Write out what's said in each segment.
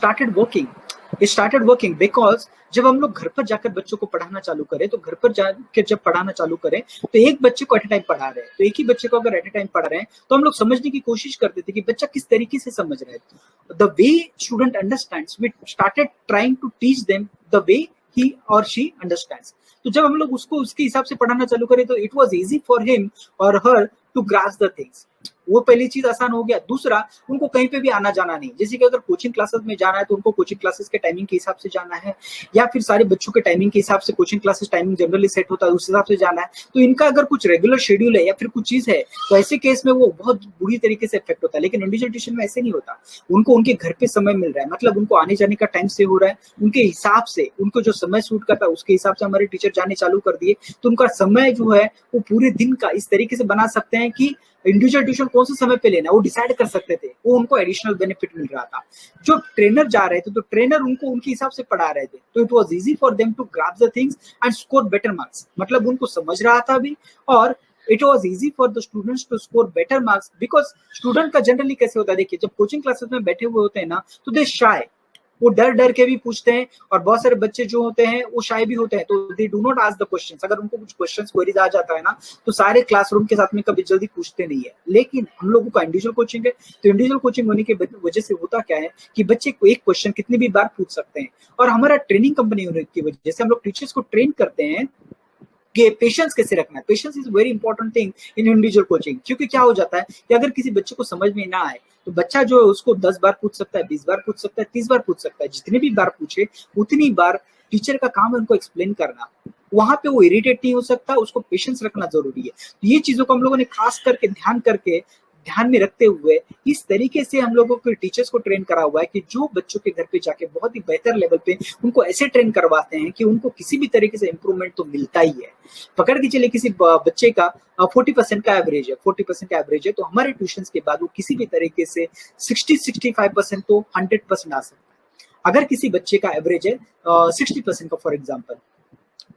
Started working because जब हम लोग घर पर जाकर बच्चों को पढ़ाना चालू करें, तो घर पर जाकर जब पढ़ाना चालू करें तो एक बच्चे को एट ए टाइम पढ़ा रहे हैं, तो एक ही बच्चे को अगर एट ए टाइम पढ़ा रहे हैं तो हम लोग समझने की कोशिश करते थे कि बच्चा किस तरीके से समझ रहा है। The way student understands, we started trying to teach them the way he और शी अंडरस्टैंड्स। तो जब हम लोग उसको उसके हिसाब से पढ़ाना चालू करें तो it was easy for him और her to grasp the things. वो पहली चीज आसान हो गया। दूसरा, उनको कहीं पे भी आना जाना नहीं, जैसे कि अगर कोचिंग क्लासेस में जाना है तो उनको कोचिंग क्लासेस के टाइमिंग के हिसाब से जाना है, या फिर सारे बच्चों के टाइमिंग के हिसाब से coaching classes timing generally set होता है, उस हिसाब से जाना है। तो इनका अगर कुछ रेगुलर शेड्यूल है या फिर कुछ चीज है तो ऐसे केस में वो बहुत बुरी तरीके से इफेक्ट होता है। लेकिन इंडिविजुअल ट्यूशन में ऐसे नहीं होता, उनको उनके घर पे समय मिल रहा है, मतलब उनको आने जाने का टाइम से हो रहा है, उनके हिसाब से, उनको जो समय सूट करता है उसके हिसाब से हमारे टीचर जाने चालू कर दिए, तो उनका समय जो है वो पूरे दिन का इस तरीके से बना सकते हैं कि इंडिविजुअल ट्यूशन कौन से समय पे लेना वो डिसाइड कर सकते थे। वो उनको एडिशनल बेनिफिट मिल रहा था। जो ट्रेनर जा रहे थे तो ट्रेनर उनको उनके हिसाब से पढ़ा रहे थे, तो it was easy for them to grab the things and score better marks. मतलब उनको समझ रहा था भी, और it was easy for the students to score better marks. Because student का जनरली कैसे होता है, देखिए जब कोचिंग क्लासेस में बैठे हुए होते हैं ना तो दे शाय, वो डर डर के भी पूछते हैं, और बहुत सारे बच्चे जो होते हैं वो शाय भी होते हैं, तो they do not ask the questions. अगर उनको कुछ क्वेश्चंस क्वेरीज आ जाता है ना तो सारे क्लासरूम के साथ में कभी जल्दी पूछते नहीं है। लेकिन हम लोगों का इंडिविजुअल कोचिंग है, तो इंडिविजुअल कोचिंग होने की वजह से होता क्या है कि बच्चे को एक क्वेश्चन कितनी भी बार पूछ सकते हैं। और हमारा ट्रेनिंग कंपनी होने की वजह से हम लोग टीचर्स को ट्रेन करते हैं कि पेशेंस कैसे रखना है। Patience is very important thing in individual coaching. क्योंकि क्या हो जाता है कि अगर किसी बच्चे को समझ में ना आए तो बच्चा जो है उसको 10 बार पूछ सकता है, 20 बार पूछ सकता है, 30 बार पूछ सकता है। जितने भी बार पूछे उतनी बार टीचर का काम है उनको एक्सप्लेन करना। वहां पे वो इरिटेट नहीं हो सकता, उसको पेशेंस रखना जरूरी है। तो ये चीजों को हम लोगों ने खास करके ध्यान में रखते हुए इस तरीके से हम लोगों के टीचर्स को ट्रेन करा हुआ है कि जो बच्चों के घर पे जाके बहुत ही बेहतर लेवल पे उनको ऐसे ट्रेन करवाते हैं कि उनको किसी भी तरीके से इंप्रूवमेंट तो मिलता ही है। पकड़ के चले किसी बच्चे का 40% का एवरेज है, 40% का एवरेज है, तो हमारे ट्यूशन के बाद वो किसी भी तरीके से 60-65% तो 100% आ सकता है। अगर किसी बच्चे का एवरेज है 60% का फॉर एग्जाम्पल,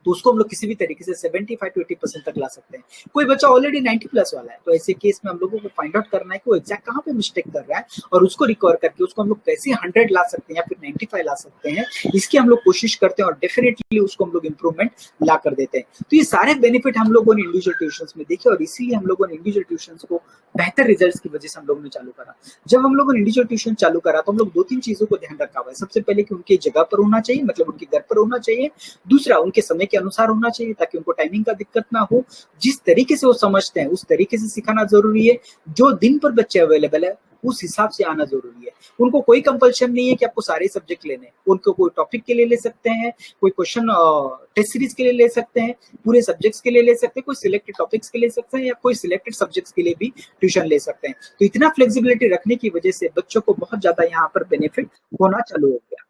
तो उसको हम लोग किसी भी तरीके से 75 to 80% तक ला सकते हैं। कोई बच्चा ऑलरेडी 90 प्लस वाला है, तो ऐसे केस में हम लोगों को फाइंड आउट करना है कि वो एग्जैक्ट कहाँ पे मिस्टेक कर रहा है, और उसको रिकवर करके उसको हम लोग कैसे 100 ला सकते हैं या फिर 95 ला सकते हैं, इसकी हम लोग कोशिश करते हैं, और डेफिनेटली उसको हम लोग इंप्रूवमेंट ला कर देते हैं। तो ये सारे बेनिफिट हम लोगों ने इंडिविजुअल ट्यूशंस में देखे, और इसीलिए हम लोगों ने इंडिविजुअल ट्यूशंस को बेहतर रिजल्ट्स की वजह से हम लोगों ने चालू करा। जब हम लोगों ने इंडिविजुअल ट्यूशन चालू करा तो हम लोग 2-3 चीजों को ध्यान रखा हुआ है। सबसे पहले कि उनकी जगह पर होना चाहिए, मतलब उनके घर पर होना चाहिए। दूसरा, उनके समय के अनुसार होना चाहिए ताकि उनको टाइमिंग का दिक्कत ना हो। जिस तरीके से वो समझते हैं उस तरीके से सिखाना जरूरी है। जो दिन पर बच्चे अवेलेबल है उस हिसाब से आना जरूरी है। उनको कोई कंपल्शन नहीं है कि आपको सारे सब्जेक्ट लेने हैं। उनको कोई टॉपिक के लिए ले सकते हैं, कोई क्वेश्चन टेस्ट सीरीज के लिए ले सकते हैं, पूरे सब्जेक्ट्स के लिए ले सकते हैं, कोई सिलेक्टेड टॉपिक्स के लिए ले सकते हैं, या कोई सिलेक्टेड सब्जेक्ट्स के लिए भी ट्यूशन ले सकते हैं। तो इतना फ्लेक्सिबिलिटी रखने की वजह से बच्चों को बहुत ज्यादा यहाँ पर बेनिफिट होना चालू हो गया।